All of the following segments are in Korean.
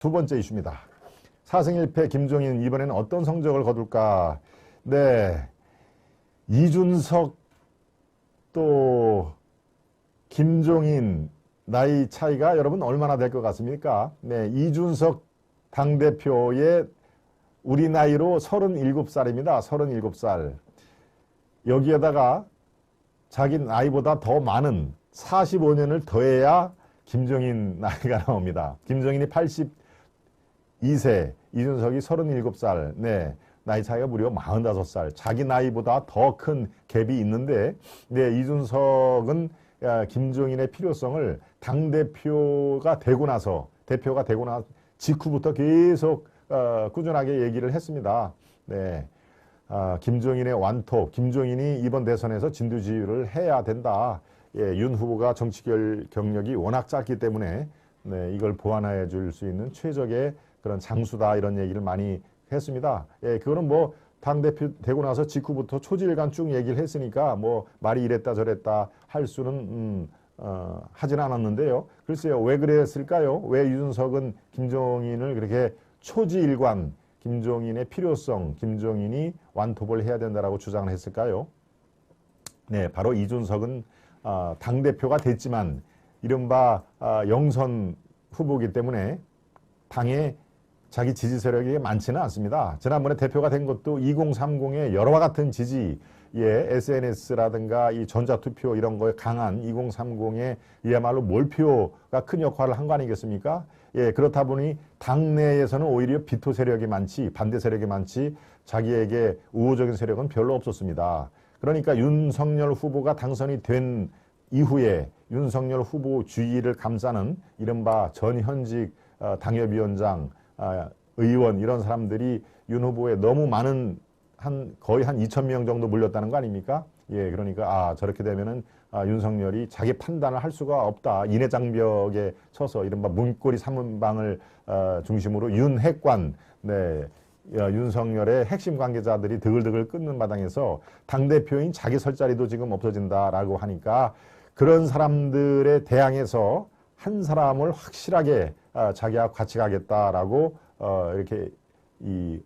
두 번째 이슈입니다. 4승 1패 김종인 이번에는 어떤 성적을 거둘까? 네, 이준석 또 김종인 나이 차이가 여러분 얼마나 될 것 같습니까? 네, 이준석 당대표의 우리 나이로 37살입니다. 37살. 여기에다가 자기 나이보다 더 많은 45년을 더해야 김종인 나이가 나옵니다. 김종인이 82세, 이준석이 37살. 네, 나이 차이가 무려 45살. 자기 나이보다 더 큰 갭이 있는데, 네, 이준석은 김종인의 필요성을 대표가 되고 나서 직후부터 계속 꾸준하게 얘기를 했습니다. 네, 김종인의 완톱, 김종인이 이번 대선에서 진두지휘를 해야 된다. 예, 윤 후보가 정치 경력이 워낙 짧기 때문에 네, 이걸 보완해 줄 수 있는 최적의 그런 장수다 이런 얘기를 많이 했습니다. 예, 그거는 뭐 당대표 되고 나서 직후부터 초지일간 쭉 얘기를 했으니까 뭐 말이 이랬다 저랬다 할 수는 하진 않았는데요. 글쎄요, 왜 그랬을까요? 왜 이준석은 김종인을 그렇게 초지일관 김종인의 필요성, 김종인이 완톱을 해야 된다라고 주장을 했을까요? 네, 바로 이준석은 당대표가 됐지만 이른바 영선 후보이기 때문에 당에 자기 지지 세력이 많지는 않습니다. 지난번에 대표가 된 것도 2030의 여러와 같은 지지, 예, SNS라든가 이 전자투표 이런 거에 강한 2030의 이야말로 몰표가 큰 역할을 한 거 아니겠습니까? 예, 그렇다 보니 당내에서는 오히려 비토 세력이 많지, 반대 세력이 많지, 자기에게 우호적인 세력은 별로 없었습니다. 그러니까 윤석열 후보가 당선이 된 이후에 윤석열 후보 주의를 감싸는 이른바 전현직 당협위원장, 의원 이런 사람들이 윤 후보에 너무 많은 거의 한 2,000명 정도 몰렸다는 거 아닙니까? 예, 그러니까 저렇게 되면은 윤석열이 자기 판단을 할 수가 없다. 인해장벽에 쳐서 이른바 문고리 3문방을 중심으로 윤핵관, 네, 윤석열의 핵심 관계자들이 드글드글 끊는 마당에서 당대표인 자기 설 자리도 지금 없어진다라고 하니까 그런 사람들에 대항해서 한 사람을 확실하게 자기와 같이 가겠다라고 이렇게 이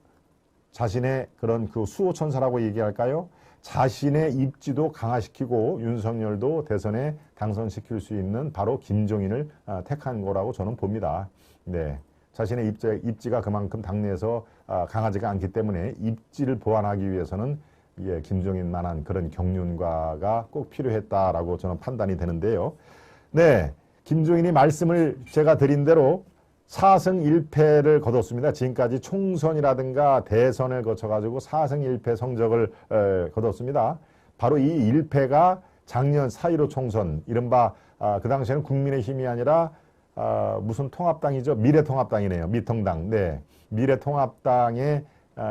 자신의 그런 그 수호천사라고 얘기할까요? 자신의 입지도 강화시키고 윤석열도 대선에 당선시킬 수 있는 바로 김종인을 택한 거라고 저는 봅니다. 네, 자신의 입지가 그만큼 당내에서 강하지가 않기 때문에 입지를 보완하기 위해서는 예, 김종인만한 그런 경륜가가 꼭 필요했다라고 저는 판단이 되는데요. 네, 김종인이 말씀을 제가 드린 대로 4승 1패를 거뒀습니다. 지금까지 총선이라든가 대선을 거쳐가지고 4승 1패 성적을 거뒀습니다. 바로 이 1패가 작년 4.15 총선, 이른바 그 당시에는 국민의힘이 아니라 무슨 통합당이죠? 미래통합당이네요. 미통당. 네, 미래통합당의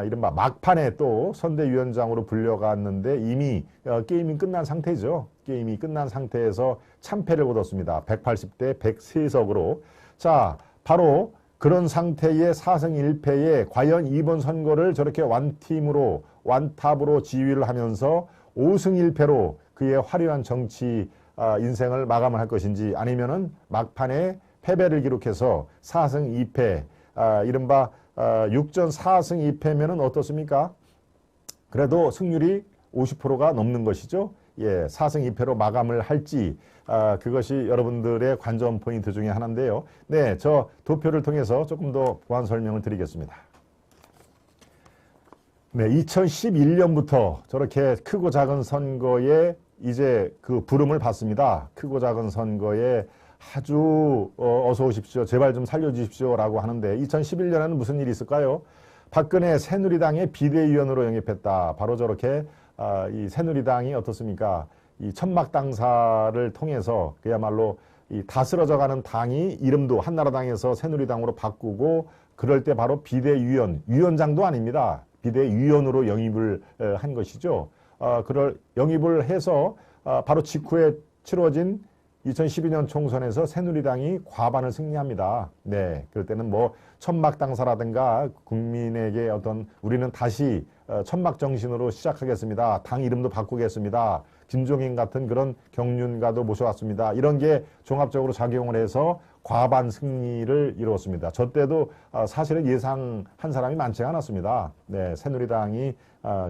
이른바 막판에 또 선대위원장으로 불려갔는데 이미 게임이 끝난 상태죠. 게임이 끝난 상태에서 참패를 거뒀습니다. 180대 103석으로. 자, 바로 그런 상태의 4승 1패에 과연 이번 선거를 저렇게 완탑으로 지휘를 하면서 5승 1패로 그의 화려한 정치 인생을 마감을 할 것인지 아니면은 막판에 패배를 기록해서 4승 2패, 이른바 6전 4승 2패면은 어떻습니까? 그래도 승률이 50%가 넘는 것이죠. 예, 4승 2패로 마감을 할지 그것이 여러분들의 관전 포인트 중에 하나인데요. 네, 저 도표를 통해서 조금 더 보완 설명을 드리겠습니다. 네, 2011년부터 저렇게 크고 작은 선거에 이제 그 부름을 받습니다. 크고 작은 선거에 아주 어서 오십시오. 제발 좀 살려주십시오. 라고 하는데 2011년에는 무슨 일이 있을까요? 박근혜 새누리당의 비대위원으로 영입했다. 바로 저렇게 이 새누리당이 어떻습니까? 이 천막당사를 통해서 그야말로 이 다스러져가는 당이 이름도 한나라당에서 새누리당으로 바꾸고 그럴 때 바로 위원장도 아닙니다. 비대위원으로 영입을 한 것이죠. 그럴 영입을 해서 바로 직후에 치러진 2012년 총선에서 새누리당이 과반을 승리합니다. 네, 그럴 때는 뭐 천막당사라든가 국민에게 어떤 우리는 다시 천막정신으로 시작하겠습니다. 당 이름도 바꾸겠습니다. 김종인 같은 그런 경륜가도 모셔왔습니다. 이런 게 종합적으로 작용을 해서 과반 승리를 이루었습니다. 저 때도 사실은 예상한 사람이 많지 않았습니다. 네, 새누리당이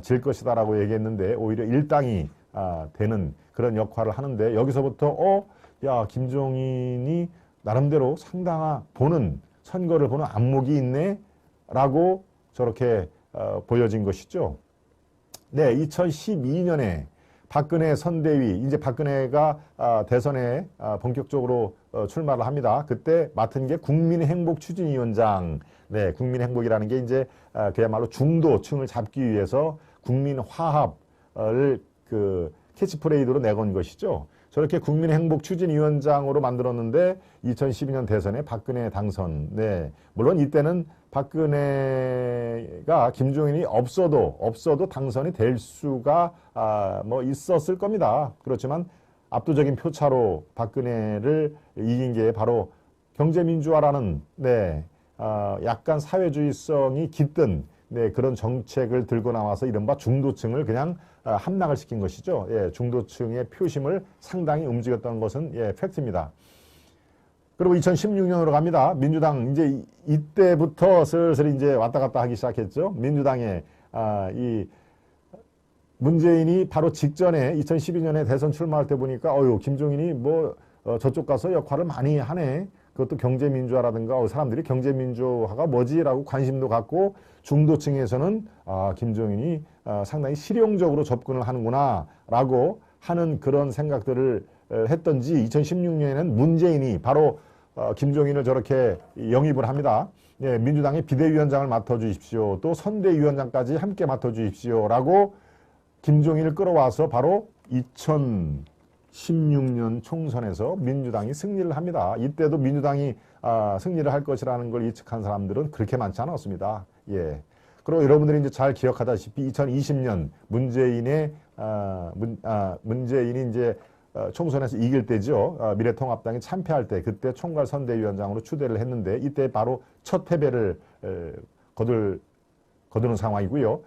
질 것이다라고 얘기했는데 오히려 일당이 되는 그런 역할을 하는데 여기서부터 야, 김종인이 나름대로 선거를 보는 안목이 있네 라고 저렇게 보여진 것이죠. 네, 2012년에 박근혜 선대위, 이제 박근혜가 대선에 본격적으로 출마를 합니다. 그때 맡은 게 국민행복추진위원장. 네, 국민행복이라는 게 이제 그야말로 중도층을 잡기 위해서 국민화합을 캐치프레이드로 내건 것이죠. 저렇게 국민행복추진위원장으로 만들었는데 2012년 대선에 박근혜 당선. 네, 물론 이때는 박근혜가 김종인이 없어도 당선이 될 수가 뭐 있었을 겁니다. 그렇지만 압도적인 표차로 박근혜를 이긴 게 바로 경제민주화라는 약간 사회주의성이 깃든 그런 정책을 들고 나와서 이른바 중도층을 그냥 함락을 시킨 것이죠. 예, 중도층의 표심을 상당히 움직였던 것은 팩트입니다. 그리고 2016년으로 갑니다. 민주당 이제 이때부터 슬슬 이제 왔다 갔다 하기 시작했죠. 민주당의 이 문재인이 바로 직전에 2012년에 대선 출마할 때 보니까 김종인이 저쪽 가서 역할을 많이 하네. 그것도 경제민주화라든가 사람들이 경제민주화가 뭐지라고 관심도 갖고 중도층에서는 김종인이 상당히 실용적으로 접근을 하는구나 라고 하는 그런 생각들을 했던지 2016년에는 문재인이 바로 김종인을 저렇게 영입을 합니다. 예, 민주당의 비대위원장을 맡아주십시오. 또 선대위원장까지 함께 맡아주십시오. 라고 김종인을 끌어와서 바로 2016년 총선에서 민주당이 승리를 합니다. 이때도 민주당이 승리를 할 것이라는 걸 예측한 사람들은 그렇게 많지 않았습니다. 예. 그리고 여러분들이 이제 잘 기억하다시피 2020년 문재인이 이제 총선에서 이길 때죠. 미래통합당이 참패할 때 그때 총괄선대위원장으로 추대를 했는데 이때 바로 첫 패배를 거두는 상황이고요.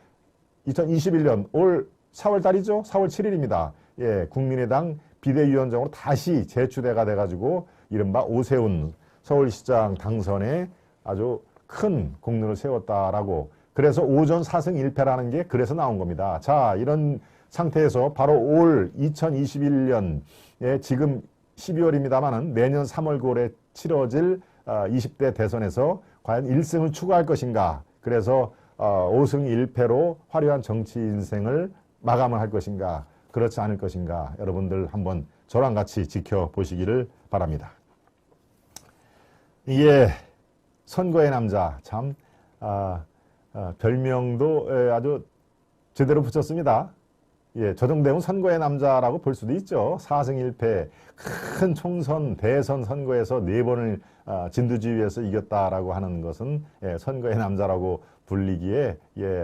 2021년 올 4월 달이죠. 4월 7일입니다. 예, 국민의당 비대위원장으로 다시 재추대가 돼가지고 이른바 오세훈 서울시장 당선에 아주 큰 공로를 세웠다라고. 그래서 오전 4승 1패라는 게 그래서 나온 겁니다. 자, 이런 상태에서 바로 올 2021년 지금 12월입니다만은 내년 3월 9월에 치러질 20대 대선에서 과연 1승을 추구할 것인가. 그래서 5승 1패로 화려한 정치 인생을 마감을 할 것인가. 그렇지 않을 것인가. 여러분들 한번 저랑 같이 지켜보시기를 바랍니다. 이게 선거의 남자 참 별명도 아주 제대로 붙였습니다. 예, 저 정도 되면 선거의 남자라고 볼 수도 있죠. 4승 1패 큰 총선 대선 선거에서 4번을 진두지휘해서 이겼다라고 하는 것은 선거의 남자라고 불리기에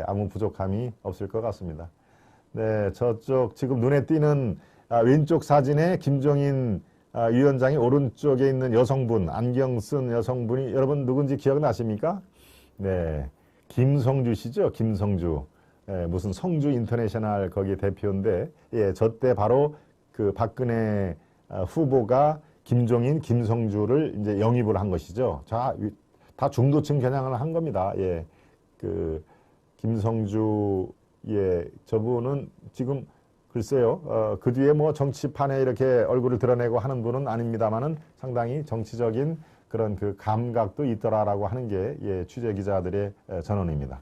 아무 부족함이 없을 것 같습니다. 네, 저쪽 지금 눈에 띄는 왼쪽 사진에 김종인 위원장이 오른쪽에 있는 여성분, 안경 쓴 여성분이 여러분 누군지 기억나십니까? 네, 김성주 씨죠. 김성주. 무슨 성주 인터내셔널 거기 대표인데, 저 때 바로 그 박근혜 후보가 김종인, 김성주를 이제 영입을 한 것이죠. 자, 다 중도층 겨냥을 한 겁니다. 예, 그 김성주 저분은 지금 글쎄요, 그 뒤에 뭐 정치판에 이렇게 얼굴을 드러내고 하는 분은 아닙니다만은 상당히 정치적인 그런 그 감각도 있더라라고 하는 게 취재 기자들의 전언입니다.